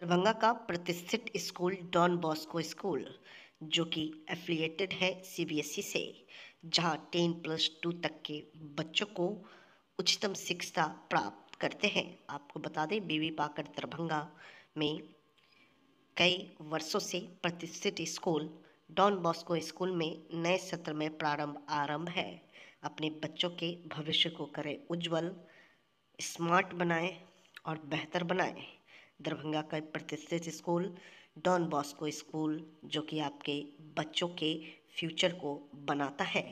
दरभंगा का प्रतिष्ठित school don Bosco school जो कि एफिलिएटेड है सीबीएसई से, जहां 10+2 तक के बच्चों को उच्चतम शिक्षा प्राप्त करते हैं। आपको बता दें, बीबी पाकर दरभंगा में कई वर्षों से प्रतिष्ठित स्कूल डॉन बॉस्को स्कूल में नए सत्र में आरंभ है। अपने बच्चों के भविष्य को करें उज्जवल, स्मार्ट बनाएं और बेहतर बनाएं। दरभंगा का प्रतिष्ठित स्कूल डॉन बॉस्को स्कूल जो कि आपके बच्चों के फ्यूचर को बनाता है।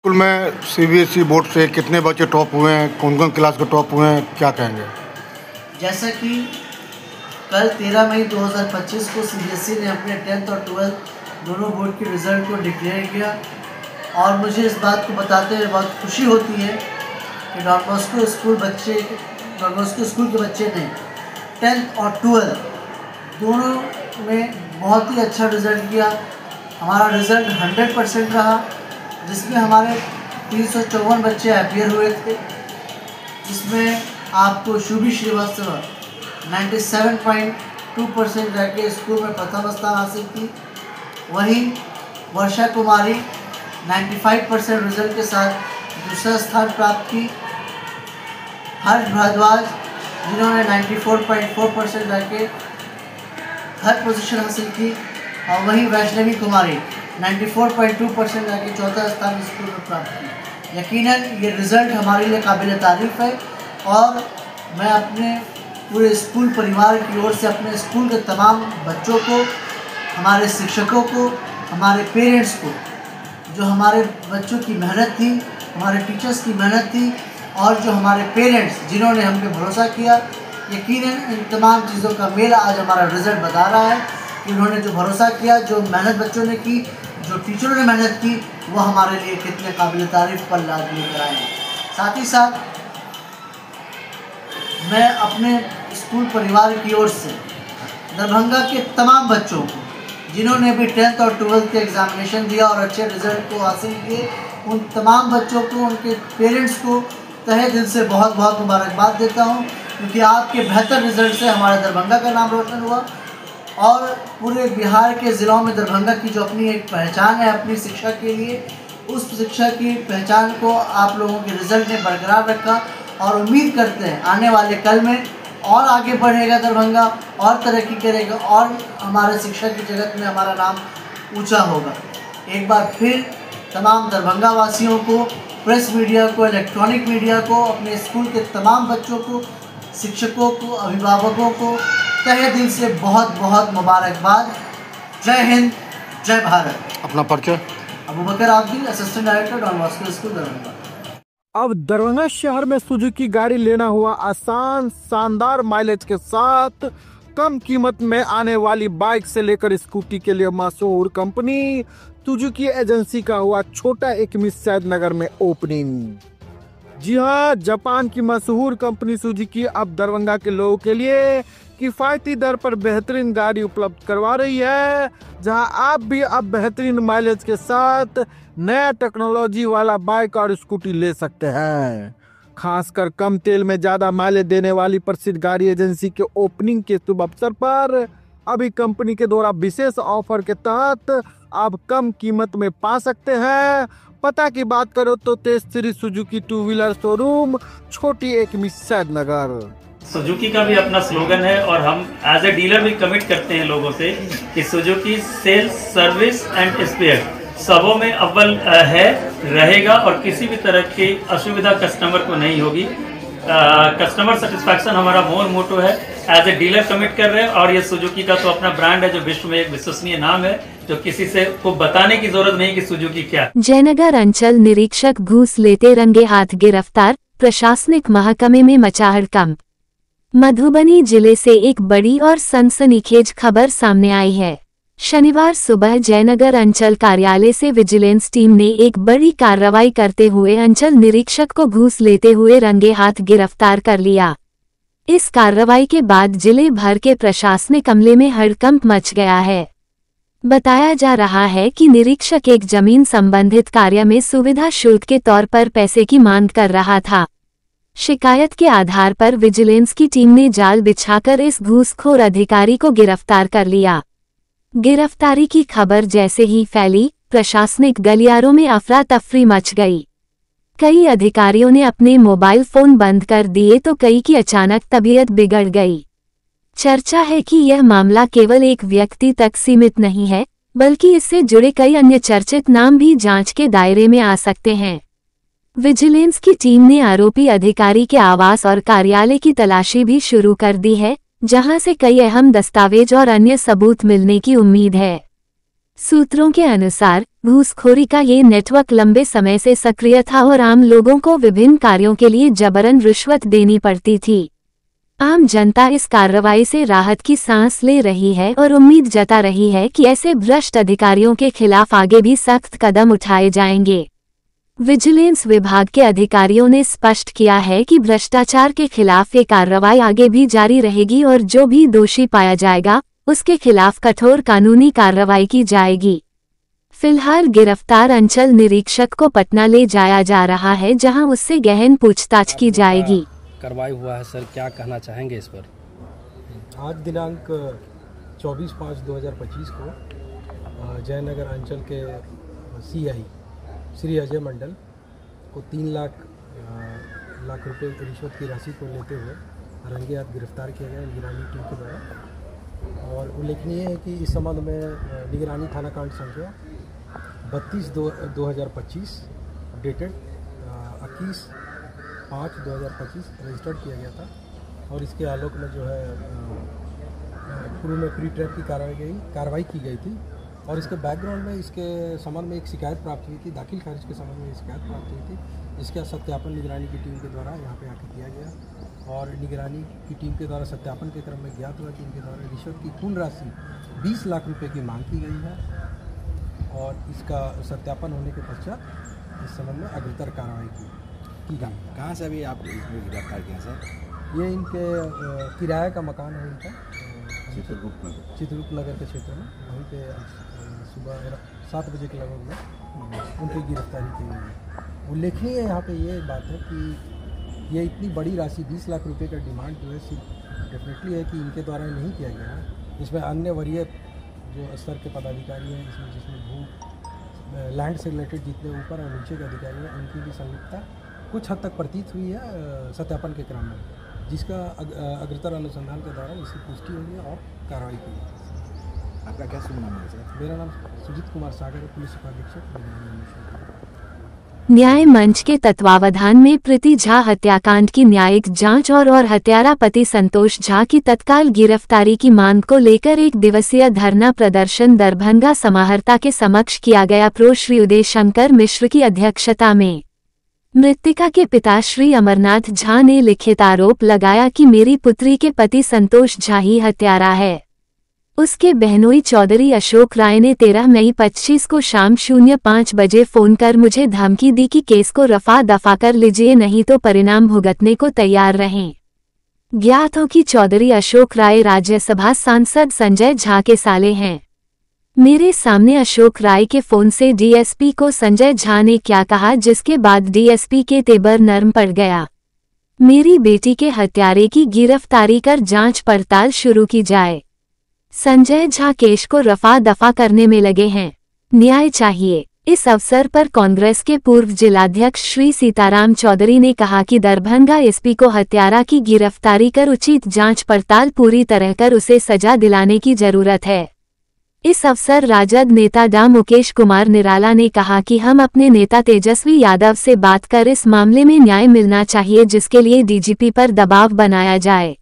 स्कूल में सीबीएसई बोर्ड से कितने बच्चे टॉप हुए हैं, कौन कौन क्लास के टॉप हुए हैं, क्या कहेंगे? जैसा कि कल 13 मई 2025 को सीबीएसई ने अपने 10th और 12th दोनों बोर्ड के रिज़ल्ट को डिक्लेयर किया और मुझे इस बात को बताते हुए बहुत खुशी होती है कि डॉन बॉस्को स्कूल के बच्चे ने 10th और 12th दोनों में बहुत ही अच्छा रिज़ल्ट किया। हमारा रिज़ल्ट 100% रहा, जिसमें हमारे 354 बच्चे अपीयर हुए थे, जिसमें आपको शुभी श्रीवास्तव 97.2% रह के स्कूल में प्रथम स्थान हासिल की। वहीं वर्षा कुमारी 95% रिजल्ट के साथ दूसरा स्थान प्राप्त की। हर्ष भारद्वाज जिन्होंने 94.4% रह के थर्ड पोजीशन हासिल की, और वहीं वैष्णवी कुमारी 94.2% रह के चौथा स्थान स्कूल में प्राप्त की। यकीनन ये रिज़ल्ट हमारे लिए काबिल तारीफ़ है और मैं अपने पूरे स्कूल परिवार की ओर से अपने स्कूल के तमाम बच्चों को, हमारे शिक्षकों को, हमारे पेरेंट्स को, जो हमारे बच्चों की मेहनत थी, हमारे टीचर्स की मेहनत थी और जो हमारे पेरेंट्स जिन्होंने हम पे भरोसा किया, यकीनन इन तमाम चीज़ों का मेल आज हमारा रिज़ल्ट बता रहा है कि उन्होंने जो भरोसा किया, जो मेहनत बच्चों ने की, जो टीचरों ने मेहनत की, वो हमारे लिए कितने काबिल तारीफ़ पल याद लेकर आए हैं। साथ ही साथ मैं अपने स्कूल परिवार की ओर से दरभंगा के तमाम बच्चों को जिन्होंने भी 10th और 12th के एग्ज़ामिनेशन दिया और अच्छे रिज़ल्ट को हासिल किए, उन तमाम बच्चों को, उनके पेरेंट्स को तहे दिल से बहुत बहुत मुबारकबाद देता हूँ, क्योंकि आपके बेहतर रिज़ल्ट से हमारे दरभंगा का नाम रोशन हुआ और पूरे बिहार के ज़िलों में दरभंगा की जो अपनी एक पहचान है अपनी शिक्षा के लिए, उस शिक्षा की पहचान को आप लोगों के रिज़ल्ट ने बरकरार रखा और उम्मीद करते हैं आने वाले कल में और आगे बढ़ेगा दरभंगा और तरक्की करेगा और हमारे शिक्षा की जगत में हमारा नाम ऊंचा होगा। एक बार फिर तमाम दरभंगा वासियों को, प्रेस मीडिया को, इलेक्ट्रॉनिक मीडिया को, अपने स्कूल के तमाम बच्चों को, शिक्षकों को, अभिभावकों को तहे दिल से बहुत बहुत मुबारकबाद। जय हिंद, जय भारत। अपना परिचय? Abubakar Abdi, assistant director Don Bosco school Darbhanga. अब दरभंगा शहर में सुजुकी गाड़ी लेना हुआ आसान, शानदार माइलेज के साथ कम कीमत में आने वाली बाइक से लेकर स्कूटी के लिए मशहूर कंपनी सुजुकी एजेंसी का हुआ छोटा एकमी सैदनगर में ओपनिंग। जी हाँ, जापान की मशहूर कंपनी सुजुकी अब दरभंगा के लोगों के लिए किफ़ायती दर पर बेहतरीन गाड़ी उपलब्ध करवा रही है, जहां आप भी अब बेहतरीन माइलेज के साथ नया टेक्नोलॉजी वाला बाइक और स्कूटी ले सकते हैं। खासकर कम तेल में ज़्यादा माइलेज देने वाली प्रसिद्ध गाड़ी एजेंसी के ओपनिंग के शुभ अवसर पर अभी कंपनी के द्वारा विशेष ऑफर के तहत आप कम कीमत में पा सकते हैं। पता की बात करो तो Tej Shri Suzuki two wheeler showroom, Chhoti Ekmi Saidnagar. Suzuki का भी अपना स्लोगन है और हम एज ए डीलर भी कमिट करते हैं लोगों से कि Suzuki sales, service and spare सबों में अव्वल है, रहेगा और किसी भी तरह की असुविधा कस्टमर को नहीं होगी। कस्टमर सेटिस्फैक्शन हमारा मोर मोटो है। एज ए डीलर कमिट कर रहे हैं और ये सुजुकी का तो अपना ब्रांड है जो विश्व में एक विश्वसनीय नाम है, जो किसी से को बताने की जरूरत नहीं कि सुजुकी क्या। जयनगर अंचल निरीक्षक घूस लेते रंगे हाथ गिरफ्तार, प्रशासनिक महकमे में मचा हड़कंप। मधुबनी जिले से एक बड़ी और सनसनीखेज खबर सामने आई है। शनिवार सुबह जयनगर अंचल कार्यालय से विजिलेंस टीम ने एक बड़ी कार्रवाई करते हुए अंचल निरीक्षक को घूस लेते हुए रंगे हाथ गिरफ्तार कर लिया। इस कार्रवाई के बाद जिले भर के प्रशासनिक अमले में हड़कंप मच गया है। बताया जा रहा है कि निरीक्षक एक जमीन संबंधित कार्य में सुविधा शुल्क के तौर पर पैसे की मांग कर रहा था। शिकायत के आधार पर विजिलेंस की टीम ने जाल बिछाकर इस घूसखोर अधिकारी को गिरफ्तार कर लिया। गिरफ्तारी की खबर जैसे ही फैली, प्रशासनिक गलियारों में अफरा तफरी मच गई। कई अधिकारियों ने अपने मोबाइल फोन बंद कर दिए तो कई की अचानक तबीयत बिगड़ गई। चर्चा है कि यह मामला केवल एक व्यक्ति तक सीमित नहीं है, बल्कि इससे जुड़े कई अन्य चर्चित नाम भी जांच के दायरे में आ सकते हैं। विजिलेंस की टीम ने आरोपी अधिकारी के आवास और कार्यालय की तलाशी भी शुरू कर दी है, जहां से कई अहम दस्तावेज और अन्य सबूत मिलने की उम्मीद है। सूत्रों के अनुसार घूसखोरी का ये नेटवर्क लंबे समय से सक्रिय था और आम लोगों को विभिन्न कार्यों के लिए जबरन रिश्वत देनी पड़ती थी। आम जनता इस कार्रवाई से राहत की सांस ले रही है और उम्मीद जता रही है कि ऐसे भ्रष्ट अधिकारियों के खिलाफ आगे भी सख्त कदम उठाए जाएंगे। विजिलेंस विभाग के अधिकारियों ने स्पष्ट किया है कि भ्रष्टाचार के खिलाफ ये कार्रवाई आगे भी जारी रहेगी और जो भी दोषी पाया जाएगा उसके खिलाफ कठोर कानूनी कार्रवाई की जाएगी। फिलहाल गिरफ्तार अंचल निरीक्षक को पटना ले जाया जा रहा है, जहां उससे गहन पूछताछ की जाएगी। कार्रवाई हुआ है सर, क्या कहना चाहेंगे इस पर? आज दिनांक 24/5/2025 को जयनगर अंचल के CI श्री अजय मंडल को 3 लाख रुपए रिश्वत की राशि को लेते हुए रंगे हाथ गिरफ्तार किया गया निगरानी टीम के द्वारा। और उल्लेखनीय है कि इस संबंध में निगरानी थाना कांड संख्या 32/2025 डेटेड 21/5/2025 रजिस्टर्ड किया गया था। और इसके आलोक में जो है पूर्व में प्री ट्रैप की कार्रवाई की गई थी। और इसके बैकग्राउंड में इसके संबंध में एक शिकायत प्राप्त हुई थी, दाखिल खारिज के संबंध में शिकायत प्राप्त हुई थी। इसका सत्यापन निगरानी की टीम के द्वारा यहाँ पे आके किया गया और निगरानी की टीम के द्वारा सत्यापन के क्रम में ज्ञात हुआ कि इनके द्वारा रिश्वत की कुल राशि 20 लाख रुपए की मांग की गई है। और इसका सत्यापन होने के पश्चात इस संबंध में अग्रतर कार्रवाई की गई। कहाँ से अभी आप इसमें गिरफ्तार किया सर? ये इनके किराए का मकान है इनका चित्रगुप्त नगर के क्षेत्र में। वहीं पे सुबह 7 बजे के लगभग में उनकी गिरफ्तारी की गई है। उल्लेखनीय यहाँ पे ये बात है कि ये इतनी बड़ी राशि 20 लाख रुपए का डिमांड जो है सिर्फ डेफिनेटली है कि इनके द्वारा नहीं किया गया है। इसमें अन्य वरीय जो स्तर के पदाधिकारी हैं, जिसमें भू लैंड से रिलेटेड जितने ऊपर और नीचे के अधिकारी हैं, उनकी भी संलिप्तता कुछ हद तक प्रतीत हुई है सत्यापन के क्रम में, जिसका अग्रतर अनुसंधान के दौरान इसकी पुष्टि हुई है और कार्रवाई की है। आपका क्या शुभ नाम है सर? मेरा नाम सुजीत कुमार सागर, पुलिस उपाधीक्षक। न्याय मंच के तत्वावधान में प्रीति झा हत्याकांड की न्यायिक जांच और हत्यारा पति संतोष झा की तत्काल गिरफ्तारी की मांग को लेकर 1 दिवसीय धरना प्रदर्शन दरभंगा समाहर्ता के समक्ष किया गया। प्रो श्री उदय शंकर मिश्र की अध्यक्षता में मृतिका के पिता श्री अमरनाथ झा ने लिखित आरोप लगाया कि मेरी पुत्री के पति संतोष झा ही हत्यारा है। उसके बहनोई चौधरी अशोक राय ने 13 मई 25 को शाम 05 बजे फोन कर मुझे धमकी दी कि केस को रफा दफा कर लीजिए, नहीं तो परिणाम भुगतने को तैयार रहें। ज्ञात हो कि चौधरी अशोक राय राज्यसभा सांसद संजय झा के साले हैं। मेरे सामने अशोक राय के फोन से डीएसपी को संजय झा ने क्या कहा, जिसके बाद डीएसपी के तेवर नरम पड़ गया। मेरी बेटी के हत्यारे की गिरफ्तारी कर जांच पड़ताल शुरू की जाए। संजय झा केस को रफा दफा करने में लगे हैं। न्याय चाहिए। इस अवसर पर कांग्रेस के पूर्व जिलाध्यक्ष श्री सीताराम चौधरी ने कहा कि दरभंगा एसपी को हत्यारा की गिरफ्तारी कर उचित जांच पड़ताल पूरी तरह कर उसे सजा दिलाने की जरूरत है। इस अवसर राजद नेता डा मुकेश कुमार निराला ने कहा कि हम अपने नेता तेजस्वी यादव से बात कर इस मामले में न्याय मिलना चाहिए, जिसके लिए डीजीपी पर दबाव बनाया जाए।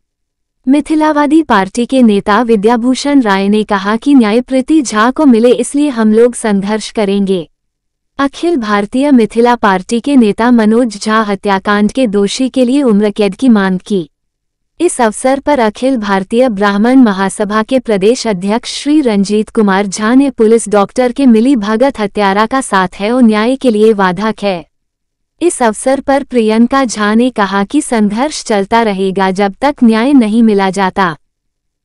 मिथिलावादी पार्टी के नेता विद्याभूषण राय ने कहा कि न्यायप्रीति झा को मिले, इसलिए हम लोग संघर्ष करेंगे। अखिल भारतीय मिथिला पार्टी के नेता मनोज झा हत्याकांड के दोषी के लिए उम्रकैद की मांग की। इस अवसर पर अखिल भारतीय ब्राह्मण महासभा के प्रदेश अध्यक्ष श्री रंजीत कुमार झा ने पुलिस डॉक्टर के मिली भगत हत्यारा का साथ है और न्याय के लिए वादक है। इस अवसर पर प्रियंका झा ने कहा कि संघर्ष चलता रहेगा जब तक न्याय नहीं मिला जाता।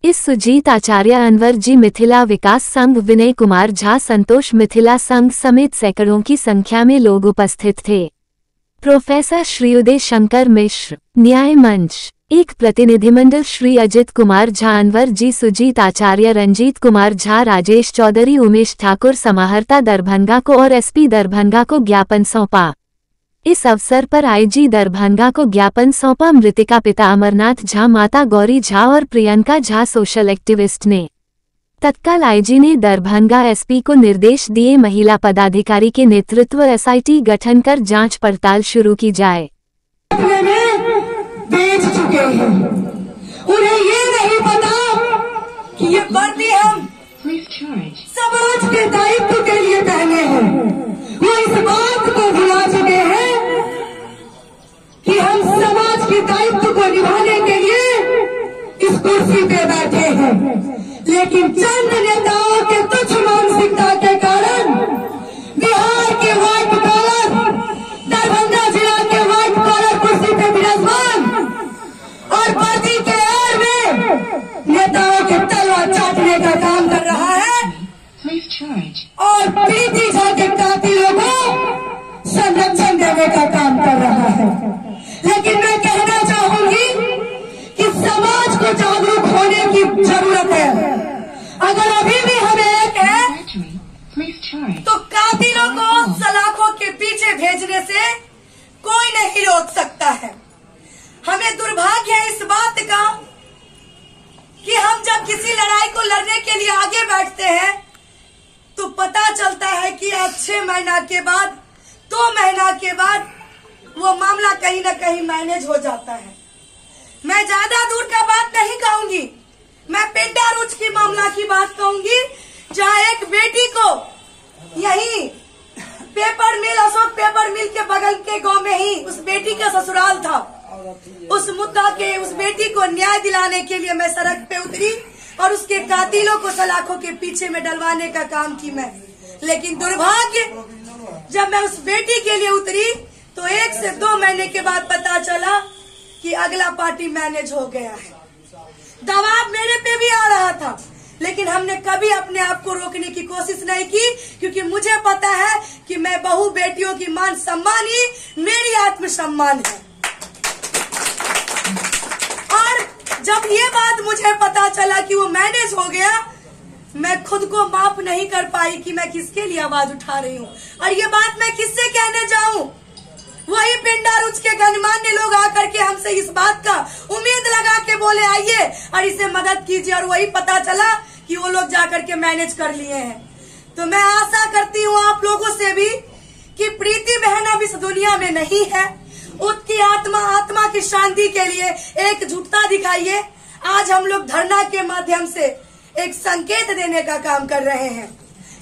इस सुजीत आचार्य, अनवर जी मिथिला विकास संघ, विनय कुमार झा, संतोष मिथिला संघ समेत सैकड़ों की संख्या में लोग उपस्थित थे। प्रोफेसर श्री उदय शंकर मिश्र, न्याय मंच, एक प्रतिनिधिमंडल श्री अजित कुमार झा, अनवर जी, सुजीत आचार्य, रंजीत कुमार झा, राजेश चौधरी, उमेश ठाकुर, समाहर्ता दरभंगा को और एसपी दरभंगा को ज्ञापन सौंपा। इस अवसर पर आईजी दरभंगा को ज्ञापन सौंपा। मृतिका पिता अमरनाथ झा, माता गौरी झा और प्रियंका झा सोशल एक्टिविस्ट ने। तत्काल आईजी ने दरभंगा एसपी को निर्देश दिए महिला पदाधिकारी के नेतृत्व एसआईटी गठन कर जांच पड़ताल शुरू की जाए। बेच चुके हैं, उन्हें ये नहीं पता कि ये वर्दी हम समाज के दायित्व के लिए पहने हैं। वो इस बात को भुला चुके हैं कि हम समाज के दायित्व को निभाने के लिए इस कुर्सी पे बैठे हैं, लेकिन चंद नेताओं के तुच्छ मानसिकता के कारण बिहार के व्हाइट कॉलर, दरभंगा जिला के व्हाइट कॉलर कुर्सी पे विराजमान और वर्दी के आड़ में नेताओं के तलवार चाटने का काम कर रहा है और प्रीति झा के कातिलों को संरक्षण देने का काम कर रहा है। लेकिन मैं कहना चाहूंगी कि समाज को जागरूक होने की जरूरत है। अगर अभी भी हमें एक है तो कातिलों को सलाखों के पीछे भेजने से कोई नहीं रोक सकता है। हमें दुर्भाग्य है इस बात का कि हम जब किसी लड़ाई को लड़ने के लिए आगे बैठते हैं तो पता चलता है कि आज 6 महीना के बाद, 2 महीना के बाद वो मामला कहीं न कहीं मैनेज हो जाता है। मैं ज्यादा दूर का बात नहीं कहूंगी, मैं पिंडारुच की मामला की बात कहूंगी, जहाँ एक बेटी को यही पेपर मिल, अशोक पेपर मिल के बगल के गांव में ही उस बेटी का ससुराल था। उस मुद्दा के उस बेटी को न्याय दिलाने के लिए मैं सड़क पे उतरी और उसके कातिलों को सलाखों के पीछे में डलवाने का काम की मैं। लेकिन दुर्भाग्य, जब मैं उस बेटी के लिए उतरी तो 1 से 2 महीने के बाद पता चला कि अगला पार्टी मैनेज हो गया है। दबाव मेरे पे भी आ रहा था, लेकिन हमने कभी अपने आप को रोकने की कोशिश नहीं की, क्योंकि मुझे पता है कि मैं बहु बेटियों की मान सम्मान ही मेरी आत्मसम्मान है। और जब ये बात मुझे पता चला कि वो मैनेज हो गया, मैं खुद को माफ नहीं कर पाई कि मैं किसके लिए आवाज उठा रही हूँ। और ये बात मैं किससे कहने जाऊं? वही पिंडारुच के गणमान्य लोग आकर के हमसे इस बात का उम्मीद लगा के बोले आइए और इसे मदद कीजिए, और वही पता चला कि वो लोग जाकर के मैनेज कर लिए हैं। तो मैं आशा करती हूँ आप लोगों से भी कि प्रीति बहन अब इस दुनिया में नहीं है। उसकी आत्मा की शांति के लिए एकजुटता दिखाइए। आज हम लोग धरना के माध्यम से एक संकेत देने का काम कर रहे हैं,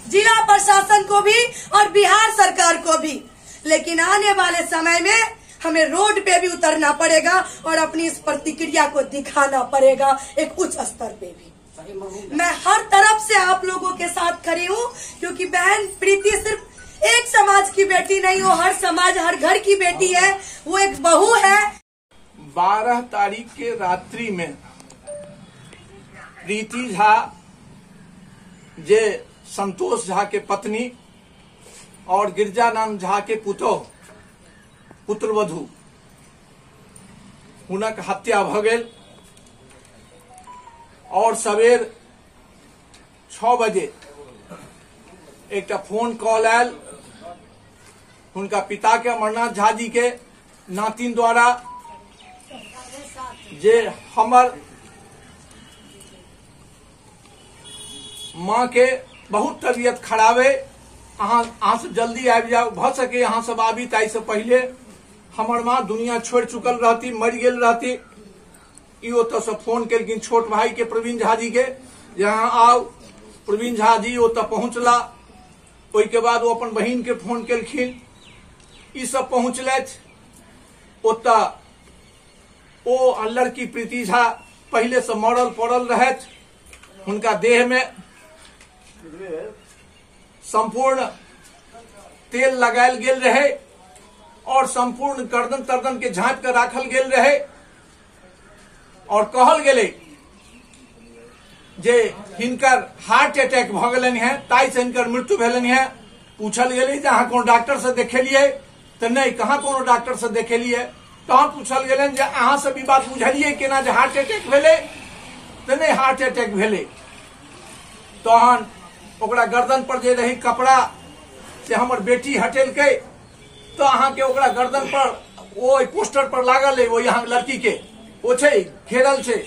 जिला प्रशासन को भी और बिहार सरकार को भी। लेकिन आने वाले समय में हमें रोड पे भी उतरना पड़ेगा और अपनी इस प्रतिक्रिया को दिखाना पड़ेगा एक उच्च स्तर पे भी। मैं हर तरफ से आप लोगों के साथ खड़ी हूँ, क्योंकि बहन प्रीति सिर्फ एक समाज की बेटी नहीं, वो हर समाज हर घर की बेटी है, वो एक बहू है। 12 तारीख के रात्रि में प्रीति झा जे संतोष झा के पत्नी और गिरजानंद झा के पुत्रवधू हुनक हत्या भ गेल और सवेर 6 बजे एक फोन कॉल आयल उनका पिता के अमरनाथ झा जी के नातिन द्वारा, जे हमर माँ के बहुत तबीयत खराब है, अहाँ से जल्दी आबि जाओ, भ सके अहाँ सब आबी ताई से पहले। हमर माँ दुनिया छोड़ चुकल रहती, मर गेल रहती। ई ओतऽ से फोन केलखिन छोट भाई के प्रवीण झा जी के, यहाँ आओ। प्रवीण झा जी ओतऽ पहुँचला। ओहि के बाद वो अपन बहिन के फोन केलखिन, ई सब पहुँचलथि ओतऽ। ओ लड़की प्रीति झा पहले से मरल पड़ल रहथि, हुनका देह में संपूर्ण तेल लगायल गेल रहे और संपूर्ण गर्दन तर्दन के झाँप कर राखल गेल रहे और कहल गेलै जे हिनकर हार्ट अटैक भ गेलनि हैं, ताई से हिनकर मृत्यु भेलनि हैं। पूछल गेलै जे अहाँ कोनो डॉक्टर से देखेलियै तऽ नहीं, कहाँ कोनो डॉक्टर से देखेलियै। तहन पूछल गेलनि जे अहाँ सब ई बात बुझलियै केना जे हार्ट अटैक भेलै, तऽ नहीं हार्ट अटैक भेलै। तहन ओकरा गर्दन पर जे रही कपड़ा से हमर बेटी हटेलकै, तो अहाँ के ओकरा गर्दन पर ओ पोस्टर पर लागल है, वो यहाँ लड़की के ओ छै घेरल छै,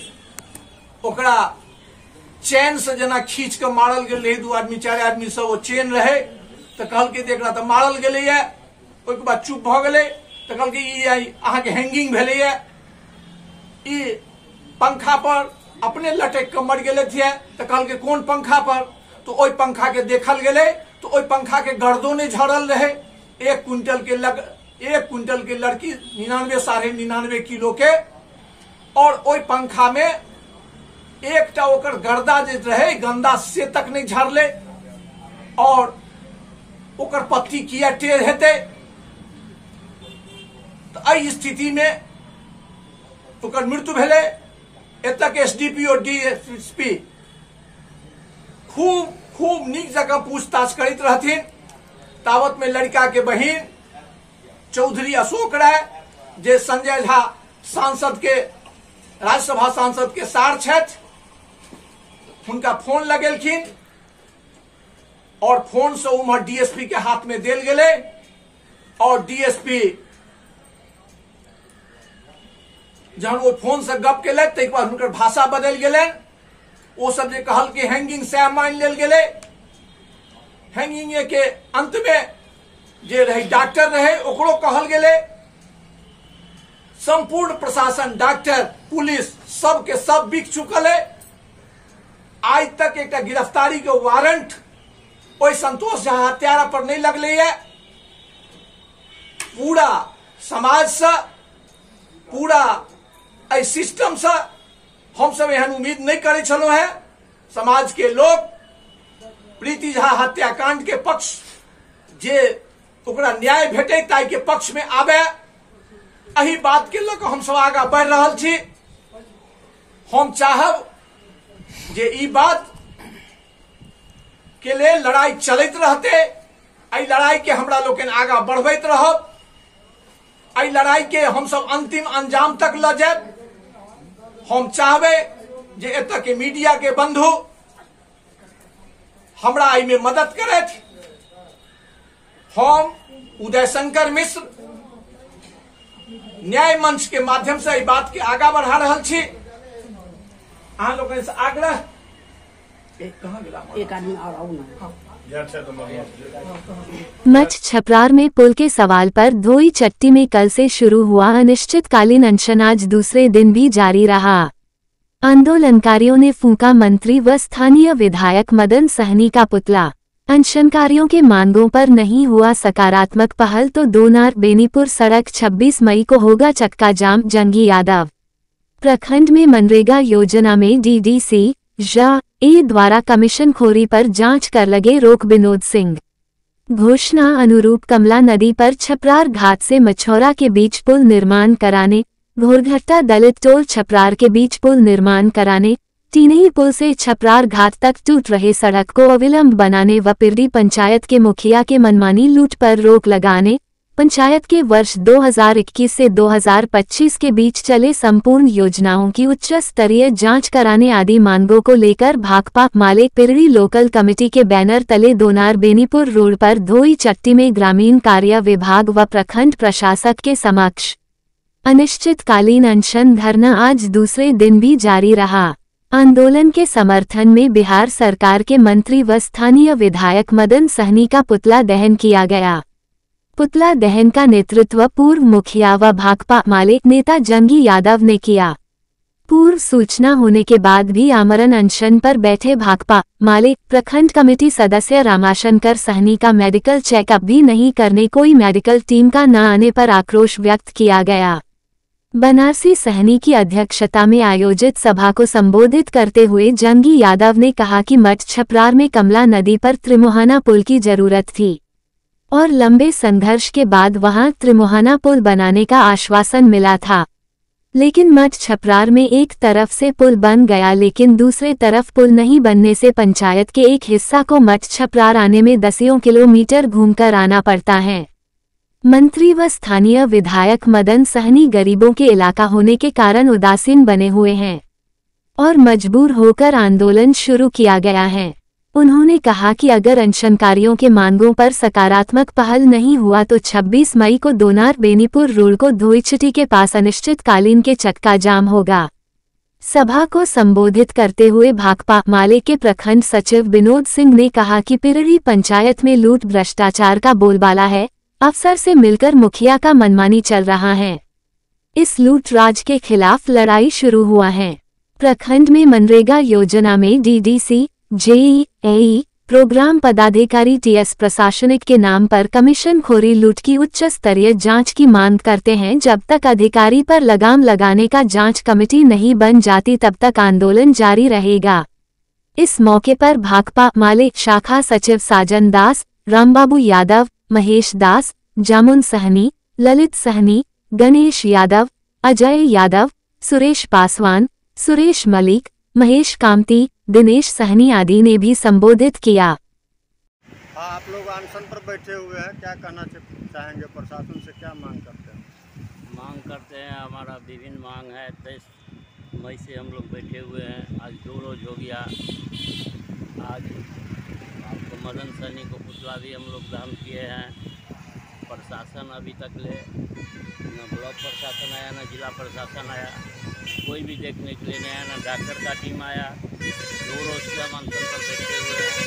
ओकरा चैन से जना खींच के मारल गेल रहे। 2 आदमी 4 आदमी सब वो चेन रहे, तो कहलकै एकरा तऽ मारल गेलैया। ओहि के बाद चुप भ गेलै, तो कहलकै ई अहाँ के हैंगिंग भेलैया। ई पंखा पर अपने लटक के मर गेले थे, तो कहलकै कोन पंखा पर, तो ओहि पंखा के देखल गेलै, तो ओहि पंखा के गर्दोने झड़ल रहे। 1 क्विंटल के लड़की 99 साढ़े 99 किलो के, और ओहि पंखा में एकटा ओकर गर्दा जे रहे गंदा से तक नहीं झड़ले। और ओकर पत्ती किया टेढ़ हेतै, तो एहि स्थिति में ओकर मृत्यु भेलै। एतक एसडीपी और डीएसपी खूब नीक जगह पूछताछ करैत रहथिन। तावत में लड़का के बहिन चौधरी अशोक राय, जे संजय झा सांसद के, राज्यसभा सांसद के सार छथि, हुनका फोन लगेलखिन और फोन से उम्हर डीएसपी के हाथ में देल गेलै। और डीएसपी जहन वो फोन से गप केलथि, ताहिके बाद हुनकर भाषा बदलि गेलनि। वो सब जे कहल कि हैंगिंग सएह मानि लेल गेलै। हैंगिंग के अंत में जे रहे डॉक्टर रहे ओकरो कहल गेलै। संपूर्ण प्रशासन, डॉक्टर, पुलिस सबके सब बिक चुकल है। आज तक एक गिरफ्तारी के वारंट ओहि संतोष झा हत्यारा पर नहीं लगले है। पूरा समाज से, पूरा एहि सिस्टम से हम सब एहन उम्मीद नहीं करे छलो है। समाज के लोग प्रीति झा हत्याकांड के पक्ष जे ओकरा न्याय भेटे ताई के पक्ष में आबे, एही बात के लऽ कऽ हम सब आगा बढ़ रहल छी। हम चाहब जे ई बात के लिए लड़ाई चलते रहते, एहि लड़ाई के हमरा लोकनि आगा बढ़बैत रहब। एहि लड़ाई के हम सब अंतिम अंजाम तक ल जाब। हम चाहबे जे एतऽ के मीडिया के बंधु हमरा एहि में मदद करथि। हम उदय शंकर मिश्र न्याय मंच के माध्यम से एहि बात के आगा बढ़ा रहल छी। अहाँ लोगन से आग्रह, एक आदमी और आउ ना। मच छपरार में पुल के सवाल पर धोई चट्टी में कल से शुरू हुआ अनिश्चितकालीन अनशन आज दूसरे दिन भी जारी रहा। आंदोलनकारियों ने फूंका मंत्री व स्थानीय विधायक मदन सहनी का पुतला। अनशनकारियों के मांगों पर नहीं हुआ सकारात्मक पहल तो दोनार बेनीपुर सड़क 26 मई को होगा चक्का जाम। जंगी यादव। प्रखंड में मनरेगा योजना में डीडीसी ए द्वारा कमीशनखोरी पर जांच कर लगे रोक। विनोद सिंह। घोषणा अनुरूप कमला नदी पर छपरार घाट से मछौरा के बीच पुल निर्माण कराने, घोरघट्टा दलित टोल छपरार के बीच पुल निर्माण कराने, टीनही पुल से छपरार घाट तक टूट रहे सड़क को अविलंब बनाने व पिरडी पंचायत के मुखिया के मनमानी लूट पर रोक लगाने, पंचायत के वर्ष 2021 से 2025 के बीच चले संपूर्ण योजनाओं की उच्च स्तरीय जांच कराने आदि मांगों को लेकर भाकपा माले पिरडी लोकल कमेटी के बैनर तले दोनार बेनीपुर रोड पर धोई चट्टी में ग्रामीण कार्य विभाग व प्रखंड प्रशासक के समक्ष अनिश्चितकालीन अनशन धरना आज दूसरे दिन भी जारी रहा। आंदोलन के समर्थन में बिहार सरकार के मंत्री व स्थानीय विधायक मदन सहनी का पुतला दहन किया गया। पुतला दहन का नेतृत्व पूर्व मुखिया व भाकपा माले नेता जंगी यादव ने किया। पूर्व सूचना होने के बाद भी आमरण अनशन पर बैठे भाकपा माले प्रखंड कमेटी सदस्य रामाशंकर सहनी का मेडिकल चेकअप भी नहीं करने कोई मेडिकल टीम का न आने पर आक्रोश व्यक्त किया गया। बनारसी सहनी की अध्यक्षता में आयोजित सभा को संबोधित करते हुए जंगी यादव ने कहा कि मठ छपरार में कमला नदी पर त्रिमुहाना पुल की जरूरत थी और लंबे संघर्ष के बाद वहां त्रिमुहाना पुल बनाने का आश्वासन मिला था, लेकिन मठ छपरार में एक तरफ से पुल बन गया लेकिन दूसरे तरफ पुल नहीं बनने से पंचायत के एक हिस्सा को मठ छपरार आने में दसियों किलोमीटर घूमकर आना पड़ता है। मंत्री व स्थानीय विधायक मदन सहनी गरीबों के इलाका होने के कारण उदासीन बने हुए हैं और मजबूर होकर आंदोलन शुरू किया गया है। उन्होंने कहा कि अगर अनशनकारियों के मांगों पर सकारात्मक पहल नहीं हुआ तो 26 मई को दोनार बेनीपुर रोड को धोईचिटी के पास अनिश्चितकालीन के चक्का जाम होगा। सभा को संबोधित करते हुए भाकपा माले के प्रखंड सचिव विनोद सिंह ने कहा कि पिरड़ी पंचायत में लूट भ्रष्टाचार का बोलबाला है, अफसर से मिलकर मुखिया का मनमानी चल रहा है। इस लूट राज के खिलाफ लड़ाई शुरू हुआ है। प्रखंड में मनरेगा योजना में डीडीसी जेईई प्रोग्राम पदाधिकारी टीएस प्रशासनिक के नाम पर कमीशन खोरी लूट की उच्च स्तरीय जांच की मांग करते हैं। जब तक अधिकारी पर लगाम लगाने का जांच कमेटी नहीं बन जाती तब तक आंदोलन जारी रहेगा। इस मौके पर भाकपा माले शाखा सचिव साजन दास, रामबाबू यादव, महेश दास, जामुन सहनी, ललित सहनी, गणेश यादव, अजय यादव, सुरेश पासवान, सुरेश मलिक, महेश कामती, दिनेश सहनी आदि ने भी संबोधित किया। आप लोग अनशन पर बैठे हुए हैं, क्या कहना चाहेंगे? प्रशासन से क्या मांग करते हैं? मांग करते हैं, हमारा विभिन्न मांग है। 23 मई से हम लोग बैठे हुए हैं, आज 2 रोज हो गया। आज आपको मदन सहनी को पुतला भी हम लोग दहन किए हैं। प्रशासन अभी तक ले न ब्लॉक प्रशासन आया, न जिला प्रशासन आया, कोई भी देखने के लिए नहीं आया, न डॉक्टर का टीम आया। 2 रोज से हम अनशन पर बैठे हुए हैं।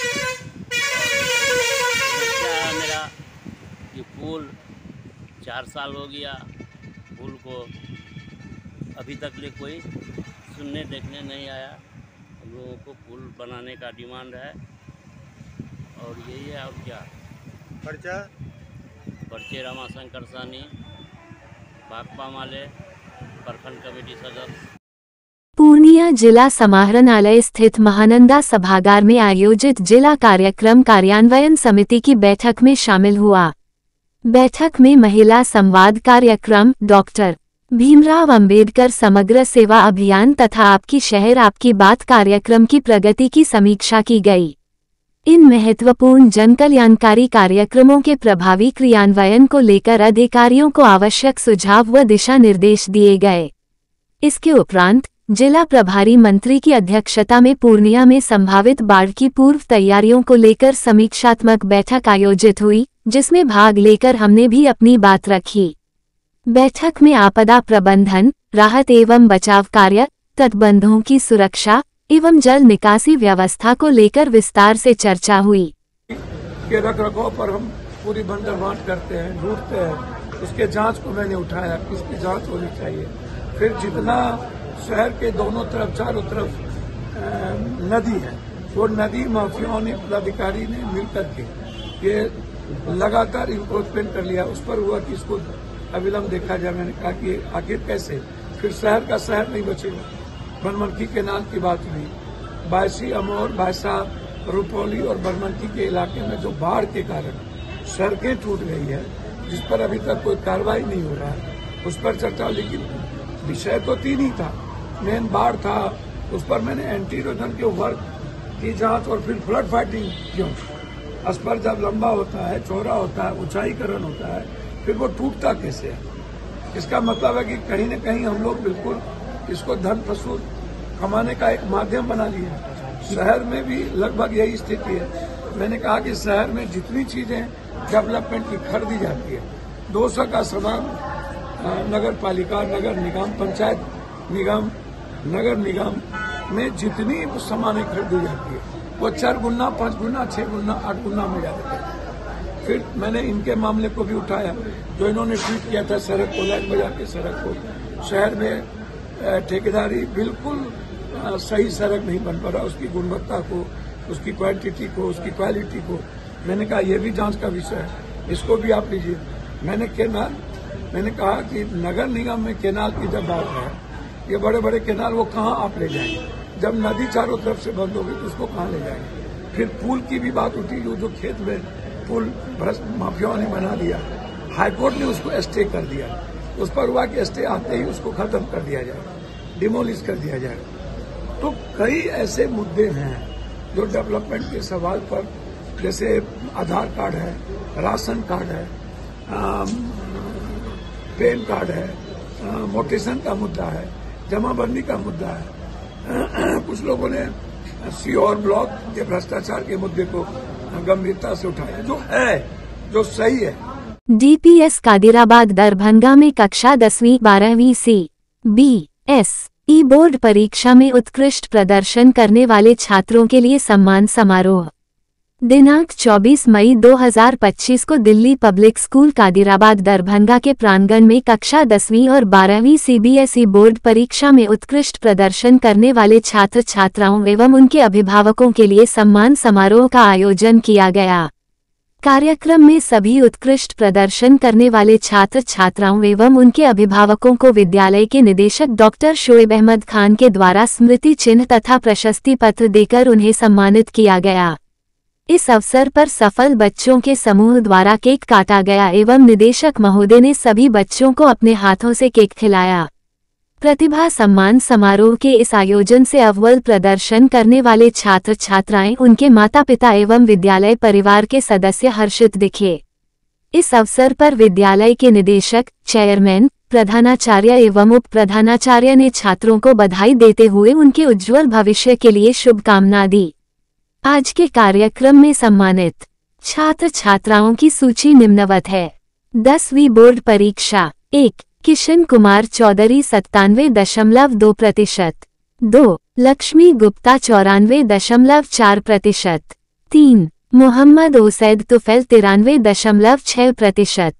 समस्या है मेरा कि पुल 4 साल हो गया, पुल को अभी तक ले कोई सुनने देखने नहीं आया। हम लोगों को पुल बनाने का डिमांड है और यही है। और क्या पर्चे रामाशंकर सहनी, भाकपा माले, प्रखंड कमेटी सदस्य। पूर्णिया जिला समाहरणालय स्थित महानंदा सभागार में आयोजित जिला कार्यक्रम कार्यान्वयन समिति की बैठक में शामिल हुआ। बैठक में महिला संवाद कार्यक्रम, डॉक्टर भीमराव अंबेडकर समग्र सेवा अभियान तथा आपकी शहर आपकी बात कार्यक्रम की प्रगति की समीक्षा की गई। इन महत्वपूर्ण जनकल्याणकारी कार्यक्रमों के प्रभावी क्रियान्वयन को लेकर अधिकारियों को आवश्यक सुझाव व दिशा निर्देश दिए गए। इसके उपरांत जिला प्रभारी मंत्री की अध्यक्षता में पूर्णिया में संभावित बाढ़ की पूर्व तैयारियों को लेकर समीक्षात्मक बैठक आयोजित हुई, जिसमें भाग लेकर हमने भी अपनी बात रखी। बैठक में आपदा प्रबंधन, राहत एवं बचाव कार्य, तटबंधों की सुरक्षा एवं जल निकासी व्यवस्था को लेकर विस्तार से चर्चा हुई। के रखरखाव पर हम पूरी बंदरबांट करते हैं, ढूंढते हैं, उसके जांच को मैंने उठाया, किसकी जांच होनी चाहिए। फिर जितना शहर के दोनों तरफ, चारों तरफ नदी है, वो नदी माफियाओं ने, पदाधिकारी ने मिलकर के ये लगातार इंक्रोचमेंट कर लिया। उस पर हुआ कि इसको अविलंब देखा जाए। मैंने कहा कि आखिर कैसे, फिर शहर का शहर नहीं बचेगा। बनमनखी केनाल की बात हुई, बायसी, अमौर, बायसा, रुपौली और बनमनखी के इलाके में जो बाढ़ के कारण सड़कें टूट गई है, जिस पर अभी तक कोई कार्रवाई नहीं हो रहा है, उस पर चर्चा। लेकिन विषय तो 3 ही था, मेन बाढ़ था, उस पर मैंने एंटी इरोजन के वर्क की जांच और फिर फ्लड फाइटिंग क्यों। अस्पर जब लंबा होता है, चौड़ा होता है, ऊंचाईकरण होता है, फिर वो टूटता कैसे है। इसका मतलब है कि कहीं न कहीं हम लोग बिल्कुल इसको धन वसूल कमाने का एक माध्यम बना लिया। शहर में भी लगभग यही स्थिति है। मैंने कहा कि शहर में जितनी चीजें डेवलपमेंट की खरीदी जाती है, 200 का सामान नगर पालिका, नगर निगम, पंचायत निगम, नगर निगम में जितनी सामानें खरीदी जाती है वो 4 गुना, 5 गुना, 6 गुना, 8 गुना में जाते थे। फिर मैंने इनके मामले को भी उठाया, जो इन्होंने ट्वीट किया था सड़क को लाइन बजा के सड़क को, शहर में ठेकेदारी बिल्कुल सही सड़क नहीं बन पा रहा, उसकी गुणवत्ता को, उसकी क्वांटिटी को, उसकी क्वालिटी को। मैंने कहा ये भी जांच का विषय है, इसको भी आप लीजिए। मैंने कहा कि नगर निगम में केनाल की जब बात है, ये बड़े बड़े केनाल वो कहाँ आप ले जाएंगे? जब नदी चारों तरफ से बंद होगी तो उसको कहाँ ले जाएंगे? फिर पुल की भी बात उठी, जो खेत में पुल भ्रष्ट माफियाओं ने बना दिया, हाईकोर्ट ने उसको स्टे कर दिया। उस पर हुआ कि स्टे आते ही उसको खत्म कर दिया जाए, डिमोलिश कर दिया जाए। तो कई ऐसे मुद्दे हैं जो डेवलपमेंट के सवाल पर, जैसे आधार कार्ड है, राशन कार्ड है, पैन कार्ड है, मोटेशन का मुद्दा है, जमाबंदी का मुद्दा है। कुछ लोगों ने सीओर ब्लॉक के भ्रष्टाचार के मुद्दे को गंभीरता से उठाया, जो है, जो सही है। डीपीएस कादिराबाद दरभंगा में कक्षा 10वीं 12वीं CBSE बोर्ड परीक्षा में उत्कृष्ट प्रदर्शन करने वाले छात्रों के लिए सम्मान समारोह। दिनांक 24 मई 2025 को दिल्ली पब्लिक स्कूल कादिराबाद दरभंगा के प्रांगण में कक्षा 10वीं और 12वीं CBSE बोर्ड परीक्षा में उत्कृष्ट प्रदर्शन करने वाले छात्र छात्राओं एवं उनके अभिभावकों के लिए सम्मान समारोह का आयोजन किया गया। कार्यक्रम में सभी उत्कृष्ट प्रदर्शन करने वाले छात्र छात्राओं एवं उनके अभिभावकों को विद्यालय के निदेशक डॉक्टर शोएब अहमद खान के द्वारा स्मृति चिन्ह तथा प्रशस्ति पत्र देकर उन्हें सम्मानित किया गया। इस अवसर पर सफल बच्चों के समूह द्वारा केक काटा गया एवं निदेशक महोदय ने सभी बच्चों को अपने हाथों से केक खिलाया। प्रतिभा सम्मान समारोह के इस आयोजन से अव्वल प्रदर्शन करने वाले छात्र छात्राएं, उनके माता पिता एवं विद्यालय परिवार के सदस्य हर्षित दिखे। इस अवसर पर विद्यालय के निदेशक, चेयरमैन, प्रधानाचार्य एवं उप प्रधानाचार्य ने छात्रों को बधाई देते हुए उनके उज्ज्वल भविष्य के लिए शुभकामना दी। आज के कार्यक्रम में सम्मानित छात्र छात्राओं की सूची निम्नवत है। 10वीं बोर्ड परीक्षा 1 किशन कुमार चौधरी 97.2%, 2 लक्ष्मी गुप्ता 94.4%, 3 मोहम्मद ओसैद तुफैल 93.6%,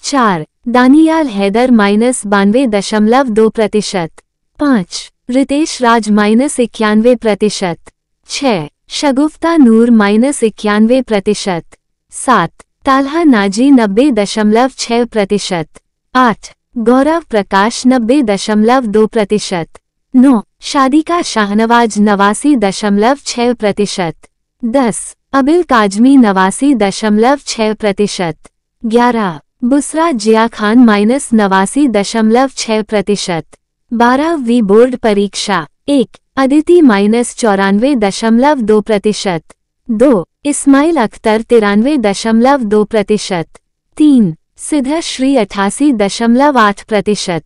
4 दानियाल हैदर -92.2%, 5 रितेश राज -91%, 6 शगुफ्ता नूर -91%, 7 ताल्हा नाजी 90.6%, 8 गौरव प्रकाश 90.2%, 9 शादिका शाहनवाज 89.6%, 10 अबिल काजमी 89.6%, 11 बुसरा जिया खान -89.6%, 12वीं बोर्ड परीक्षा 1 अदिति -94.2%, 2 इस्माइल अख्तर 93.2%, 3 सिद्धश्री 88.8%,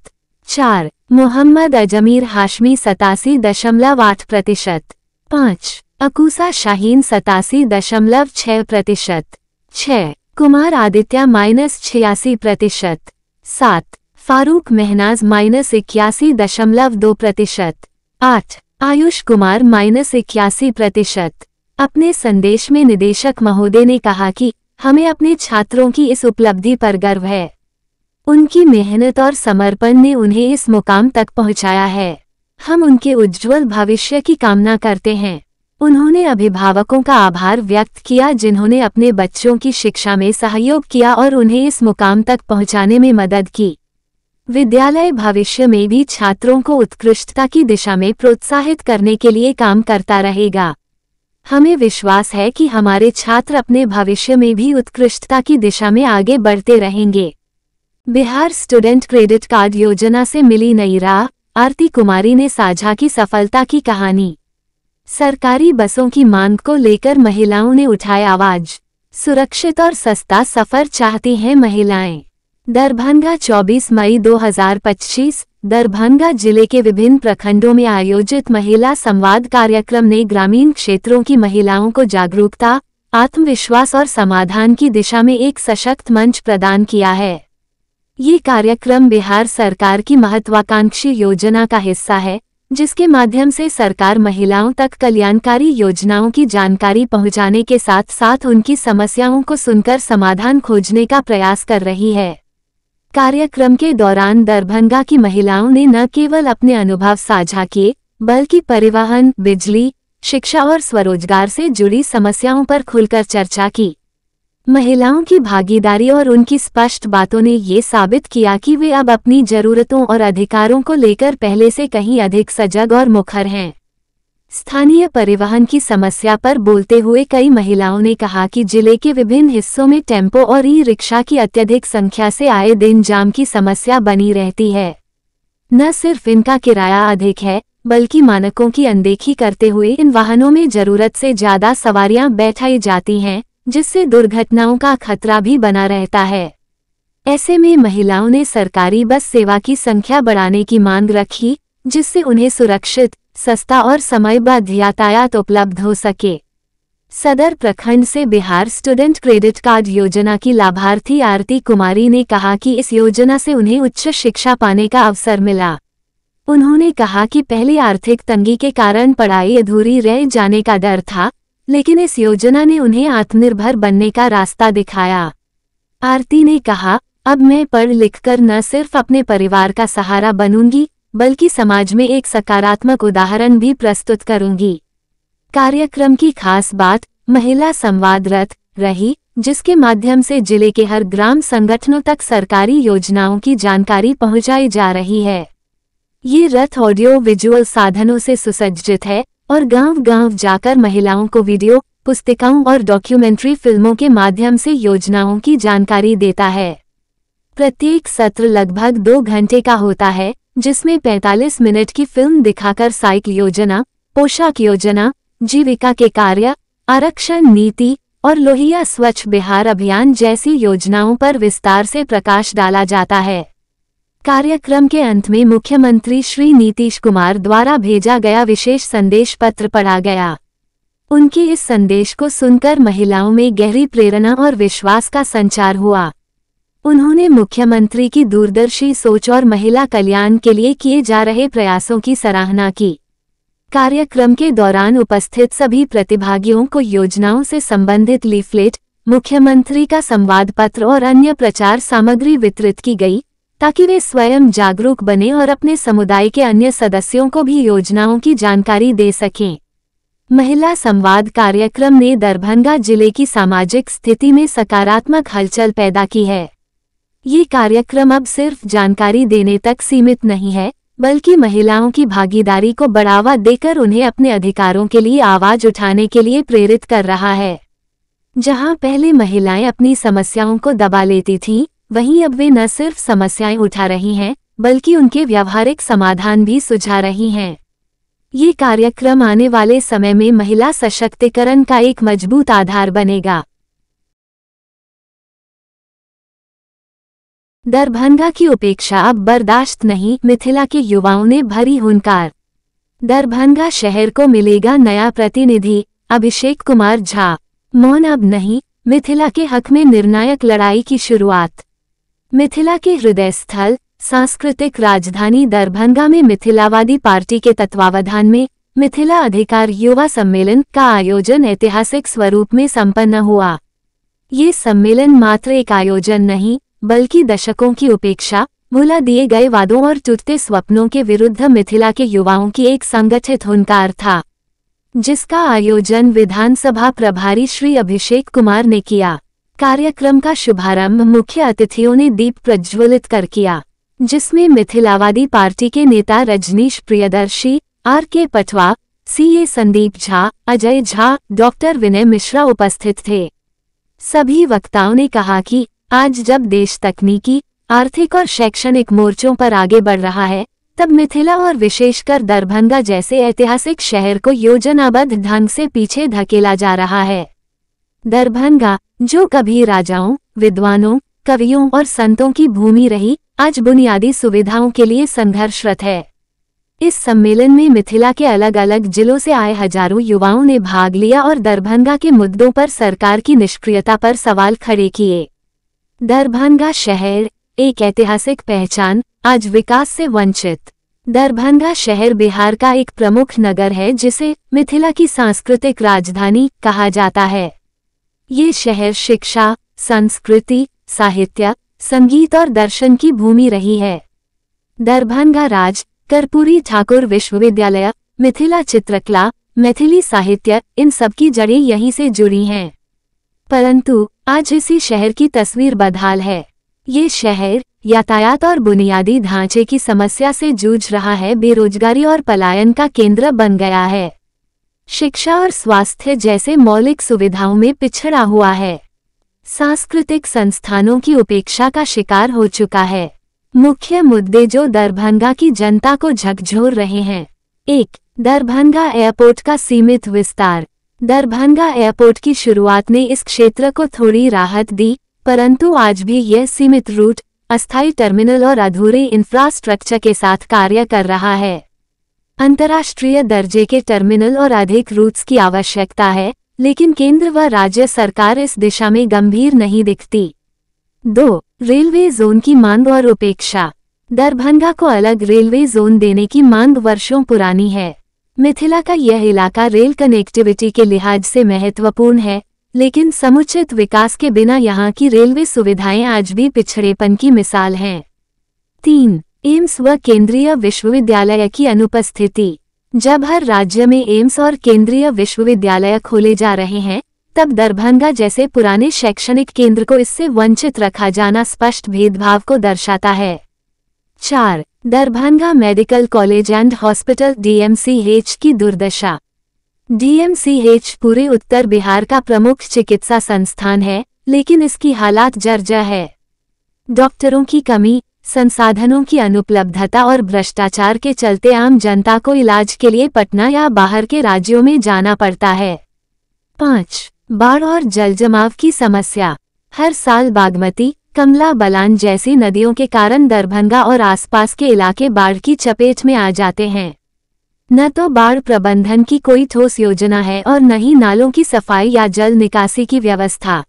4 मोहम्मद अजमीर हाशमी 87.8%, 5 अकूसा शाहीन 87.6%, 6 कुमार आदित्य -86%, 7 फारूक महनाज -81.2%, 8 आयुष कुमार -81%। अपने संदेश में निदेशक महोदय ने कहा कि हमें अपने छात्रों की इस उपलब्धि पर गर्व है। उनकी मेहनत और समर्पण ने उन्हें इस मुकाम तक पहुंचाया है। हम उनके उज्जवल भविष्य की कामना करते हैं। उन्होंने अभिभावकों का आभार व्यक्त किया जिन्होंने अपने बच्चों की शिक्षा में सहयोग किया और उन्हें इस मुकाम तक पहुंचाने में मदद की। विद्यालय भविष्य में भी छात्रों को उत्कृष्टता की दिशा में प्रोत्साहित करने के लिए काम करता रहेगा। हमें विश्वास है कि हमारे छात्र अपने भविष्य में भी उत्कृष्टता की दिशा में आगे बढ़ते रहेंगे। बिहार स्टूडेंट क्रेडिट कार्ड योजना से मिली नई राह, आरती कुमारी ने साझा की सफलता की कहानी। सरकारी बसों की मांग को लेकर महिलाओं ने उठाई आवाज। सुरक्षित और सस्ता सफर चाहती हैं महिलाएं। दरभंगा 24 मई 2025 दरभंगा जिले के विभिन्न प्रखंडों में आयोजित महिला संवाद कार्यक्रम ने ग्रामीण क्षेत्रों की महिलाओं को जागरूकता, आत्मविश्वास और समाधान की दिशा में एक सशक्त मंच प्रदान किया है। ये कार्यक्रम बिहार सरकार की महत्वाकांक्षी योजना का हिस्सा है, जिसके माध्यम से सरकार महिलाओं तक कल्याणकारी योजनाओं की जानकारी पहुंचाने के साथ साथ उनकी समस्याओं को सुनकर समाधान खोजने का प्रयास कर रही है। कार्यक्रम के दौरान दरभंगा की महिलाओं ने न केवल अपने अनुभव साझा किए, बल्कि परिवहन, बिजली, शिक्षा और स्वरोजगार से जुड़ी समस्याओं पर खुलकर चर्चा की। महिलाओं की भागीदारी और उनकी स्पष्ट बातों ने ये साबित किया कि वे अब अपनी जरूरतों और अधिकारों को लेकर पहले से कहीं अधिक सजग और मुखर हैं। स्थानीय परिवहन की समस्या पर बोलते हुए कई महिलाओं ने कहा कि जिले के विभिन्न हिस्सों में टेम्पो और ई-रिक्शा की अत्यधिक संख्या से आए दिन जाम की समस्या बनी रहती है। न सिर्फ इनका किराया अधिक है, बल्कि मानकों की अनदेखी करते हुए इन वाहनों में जरूरत से ज्यादा सवारियां बैठाई जाती हैं, जिससे दुर्घटनाओं का खतरा भी बना रहता है। ऐसे में महिलाओं ने सरकारी बस सेवा की संख्या बढ़ाने की मांग रखी, जिससे उन्हें सुरक्षित, सस्ता और समयबद्ध यातायात उपलब्ध हो सके। सदर प्रखंड से बिहार स्टूडेंट क्रेडिट कार्ड योजना की लाभार्थी आरती कुमारी ने कहा कि इस योजना से उन्हें उच्च शिक्षा पाने का अवसर मिला। उन्होंने कहा कि पहले आर्थिक तंगी के कारण पढ़ाई अधूरी रह जाने का डर था, लेकिन इस योजना ने उन्हें आत्मनिर्भर बनने का रास्ता दिखाया। आरती ने कहा, अब मैं पढ़ लिखकर न सिर्फ अपने परिवार का सहारा बनूंगी, बल्कि समाज में एक सकारात्मक उदाहरण भी प्रस्तुत करूंगी। कार्यक्रम की खास बात महिला संवाद रथ रही, जिसके माध्यम से जिले के हर ग्राम संगठनों तक सरकारी योजनाओं की जानकारी पहुंचाई जा रही है। ये रथ ऑडियो विजुअल साधनों से सुसज्जित है और गांव-गांव जाकर महिलाओं को वीडियो, पुस्तिकाओं और डॉक्यूमेंट्री फिल्मों के माध्यम से योजनाओं की जानकारी देता है। प्रत्येक सत्र लगभग 2 घंटे का होता है, जिसमें 45 मिनट की फिल्म दिखाकर साइकिल योजना, पोशाक योजना, जीविका के कार्य, आरक्षण नीति और लोहिया स्वच्छ बिहार अभियान जैसी योजनाओं पर विस्तार से प्रकाश डाला जाता है। कार्यक्रम के अंत में मुख्यमंत्री श्री नीतीश कुमार द्वारा भेजा गया विशेष संदेश पत्र पढ़ा गया। उनके इस संदेश को सुनकर महिलाओं में गहरी प्रेरणा और विश्वास का संचार हुआ। उन्होंने मुख्यमंत्री की दूरदर्शी सोच और महिला कल्याण के लिए किए जा रहे प्रयासों की सराहना की। कार्यक्रम के दौरान उपस्थित सभी प्रतिभागियों को योजनाओं से संबंधित लीफलेट, मुख्यमंत्री का संवाद पत्र और अन्य प्रचार सामग्री वितरित की गई, ताकि वे स्वयं जागरूक बने और अपने समुदाय के अन्य सदस्यों को भी योजनाओं की जानकारी दे सकें। महिला संवाद कार्यक्रम ने दरभंगा जिले की सामाजिक स्थिति में सकारात्मक हलचल पैदा की है। ये कार्यक्रम अब सिर्फ जानकारी देने तक सीमित नहीं है, बल्कि महिलाओं की भागीदारी को बढ़ावा देकर उन्हें अपने अधिकारों के लिए आवाज उठाने के लिए प्रेरित कर रहा है। जहां पहले महिलाएं अपनी समस्याओं को दबा लेती थीं, वहीं अब वे न सिर्फ समस्याएं उठा रही हैं, बल्कि उनके व्यावहारिक समाधान भी सुझा रही हैं। ये कार्यक्रम आने वाले समय में महिला सशक्तिकरण का एक मजबूत आधार बनेगा। दरभंगा की उपेक्षा अब बर्दाश्त नहीं, मिथिला के युवाओं ने भरी हुंकार। दरभंगा शहर को मिलेगा नया प्रतिनिधि, अभिषेक कुमार झा। मौन अब नहीं, मिथिला के हक में निर्णायक लड़ाई की शुरुआत। मिथिला के हृदय स्थल, सांस्कृतिक राजधानी दरभंगा में मिथिलावादी पार्टी के तत्वावधान में मिथिला अधिकार युवा सम्मेलन का आयोजन ऐतिहासिक स्वरूप में संपन्न हुआ। ये सम्मेलन मात्र एक आयोजन नहीं, बल्कि दशकों की उपेक्षा, भुला दिए गए वादों और टूटते स्वप्नों के विरुद्ध मिथिला के युवाओं की एक संगठित हुंकार था, जिसका आयोजन विधानसभा प्रभारी श्री अभिषेक कुमार ने किया। कार्यक्रम का शुभारंभ मुख्य अतिथियों ने दीप प्रज्वलित कर किया, जिसमें मिथिलावादी पार्टी के नेता Rajnish Priyadarshi, R K. Patwa, CA. Sandeep Jha, Ajay Jha, doctor Vinay Mishra उपस्थित थे। सभी वक्ताओं ने कहा कि आज जब देश तकनीकी, आर्थिक और शैक्षणिक मोर्चों पर आगे बढ़ रहा है, तब मिथिला और विशेषकर दरभंगा जैसे ऐतिहासिक शहर को योजनाबद्ध ढंग से पीछे धकेला जा रहा है। दरभंगा, जो कभी राजाओं, विद्वानों, कवियों और संतों की भूमि रही, आज बुनियादी सुविधाओं के लिए संघर्षरत है। इस सम्मेलन में मिथिला के अलग अलग जिलों से आए हजारों युवाओं ने भाग लिया और दरभंगा के मुद्दों पर सरकार की निष्क्रियता पर सवाल खड़े किए। दरभंगा शहर, एक ऐतिहासिक पहचान, आज विकास से वंचित। दरभंगा शहर बिहार का एक प्रमुख नगर है जिसे मिथिला की सांस्कृतिक राजधानी कहा जाता है। ये शहर शिक्षा, संस्कृति, साहित्य, संगीत और दर्शन की भूमि रही है। दरभंगा राज, कर्पूरी ठाकुर विश्वविद्यालय, मिथिला चित्रकला, मैथिली साहित्य, इन सब की जड़ें यहीं से जुड़ी हैं। परंतु आज इसी शहर की तस्वीर बदहाल है। ये शहर यातायात और बुनियादी ढांचे की समस्या से जूझ रहा है, बेरोजगारी और पलायन का केंद्र बन गया है। शिक्षा और स्वास्थ्य जैसे मौलिक सुविधाओं में पिछड़ा हुआ है। सांस्कृतिक संस्थानों की उपेक्षा का शिकार हो चुका है। मुख्य मुद्दे जो दरभंगा की जनता को झकझोर रहे हैं। 1. दरभंगा एयरपोर्ट का सीमित विस्तार। दरभंगा एयरपोर्ट की शुरुआत ने इस क्षेत्र को थोड़ी राहत दी, परंतु आज भी यह सीमित रूट, अस्थायी टर्मिनल और अधूरे इंफ्रास्ट्रक्चर के साथ कार्य कर रहा है। अंतर्राष्ट्रीय दर्जे के टर्मिनल और अधिक रूट्स की आवश्यकता है, लेकिन केंद्र व राज्य सरकार इस दिशा में गंभीर नहीं दिखती। 2. रेलवे जोन की मांग और उपेक्षा। दरभंगा को अलग रेलवे जोन देने की मांग वर्षों पुरानी है। मिथिला का यह इलाका रेल कनेक्टिविटी के लिहाज से महत्वपूर्ण है, लेकिन समुचित विकास के बिना यहाँ की रेलवे सुविधाएं आज भी पिछड़ेपन की मिसाल हैं। 3. एम्स व केंद्रीय विश्वविद्यालय की अनुपस्थिति। जब हर राज्य में एम्स और केंद्रीय विश्वविद्यालय खोले जा रहे हैं, तब दरभंगा जैसे पुराने शैक्षणिक केंद्र को इससे वंचित रखा जाना स्पष्ट भेदभाव को दर्शाता है। 4. Darbhanga medical college and hospital DMCH की दुर्दशा। DMCH पूरे उत्तर बिहार का प्रमुख चिकित्सा संस्थान है, लेकिन इसकी हालात जर्जर है। डॉक्टरों की कमी, संसाधनों की अनुपलब्धता और भ्रष्टाचार के चलते आम जनता को इलाज के लिए पटना या बाहर के राज्यों में जाना पड़ता है। 5. बाढ़ और जलजमाव की समस्या। हर साल बागमती, कमला बलान जैसी नदियों के कारण दरभंगा और आसपास के इलाके बाढ़ की चपेट में आ जाते हैं। न तो बाढ़ प्रबंधन की कोई ठोस योजना है और न ही नालों की सफाई या जल निकासी की व्यवस्था।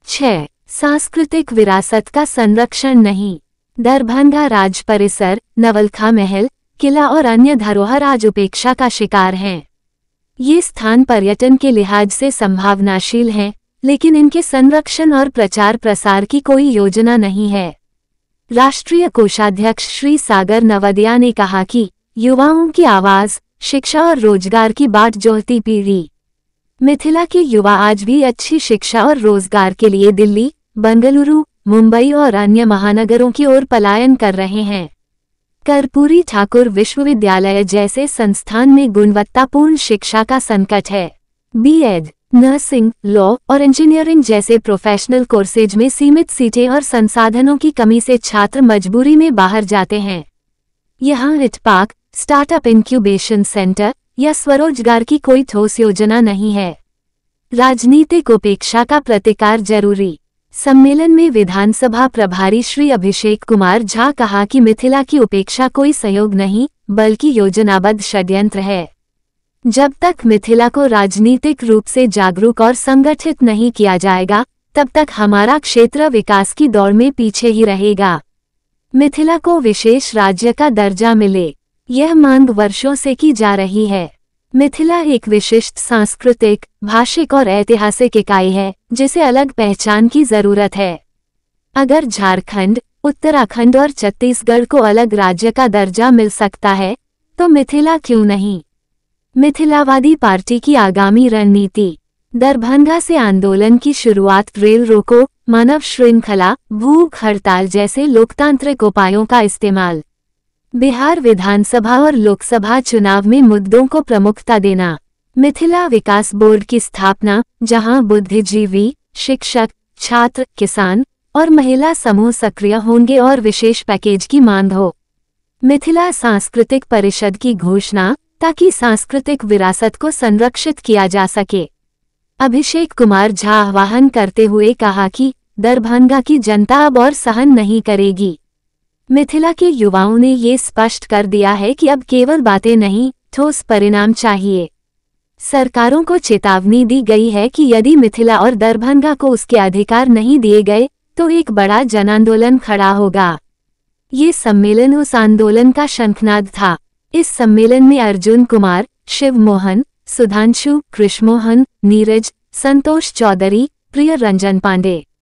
6. सांस्कृतिक विरासत का संरक्षण नहीं। दरभंगा राज परिसर, नवलखा महल, किला और अन्य धरोहर आज उपेक्षा का शिकार हैं। ये स्थान पर्यटन के लिहाज से संभावनाशील हैं, लेकिन इनके संरक्षण और प्रचार प्रसार की कोई योजना नहीं है। राष्ट्रीय कोषाध्यक्ष श्री सागर नवदिया ने कहा कि युवाओं की आवाज, शिक्षा और रोजगार की बाट जोहती पीढ़ी। मिथिला के युवा आज भी अच्छी शिक्षा और रोजगार के लिए दिल्ली, बेंगलुरु, मुंबई और अन्य महानगरों की ओर पलायन कर रहे हैं। कर्पूरी ठाकुर विश्वविद्यालय जैसे संस्थान में गुणवत्तापूर्ण शिक्षा का संकट है। B.Ed, नर्सिंग, लॉ और इंजीनियरिंग जैसे प्रोफेशनल कोर्सेज में सीमित सीटें और संसाधनों की कमी से छात्र मजबूरी में बाहर जाते हैं। यहाँ इटपाक, स्टार्टअप इंक्यूबेशन सेंटर या स्वरोजगार की कोई ठोस योजना नहीं है। राजनीतिक उपेक्षा का प्रतिकार जरूरी। सम्मेलन में विधानसभा प्रभारी श्री अभिषेक कुमार झा कहा कि मिथिला की उपेक्षा कोई सहयोग नहीं, बल्कि योजनाबद्ध षड्यंत्र है। जब तक मिथिला को राजनीतिक रूप से जागरूक और संगठित नहीं किया जाएगा, तब तक हमारा क्षेत्र विकास की दौड़ में पीछे ही रहेगा। मिथिला को विशेष राज्य का दर्जा मिले, यह मांग वर्षों से की जा रही है। मिथिला एक विशिष्ट सांस्कृतिक, भाषिक और ऐतिहासिक इकाई है, जिसे अलग पहचान की जरूरत है। अगर झारखंड, उत्तराखंड और छत्तीसगढ़ को अलग राज्य का दर्जा मिल सकता है, तो मिथिला क्यों नहीं? मिथिलावादी पार्टी की आगामी रणनीति। दरभंगा से आंदोलन की शुरुआत, रेल रोको, मानव श्रृंखला, भूख हड़ताल जैसे लोकतांत्रिक उपायों का इस्तेमाल। बिहार विधानसभा और लोकसभा चुनाव में मुद्दों को प्रमुखता देना। मिथिला विकास बोर्ड की स्थापना, जहां बुद्धिजीवी, शिक्षक, छात्र, किसान और महिला समूह सक्रिय होंगे और विशेष पैकेज की मांग हो। मिथिला सांस्कृतिक परिषद की घोषणा, ताकि सांस्कृतिक विरासत को संरक्षित किया जा सके। अभिषेक कुमार झा आह्वान करते हुए कहा कि दरभंगा की जनता अब और सहन नहीं करेगी। मिथिला के युवाओं ने ये स्पष्ट कर दिया है कि अब केवल बातें नहीं, ठोस परिणाम चाहिए। सरकारों को चेतावनी दी गई है कि यदि मिथिला और दरभंगा को उसके अधिकार नहीं दिए गए, तो एक बड़ा जनांदोलन खड़ा होगा। ये सम्मेलन उस आंदोलन का शंखनाद था। इस सम्मेलन में अर्जुन कुमार, शिव मोहन, सुधांशु, कृष्णमोहन, नीरज, संतोष चौधरी, प्रिय रंजन पांडे,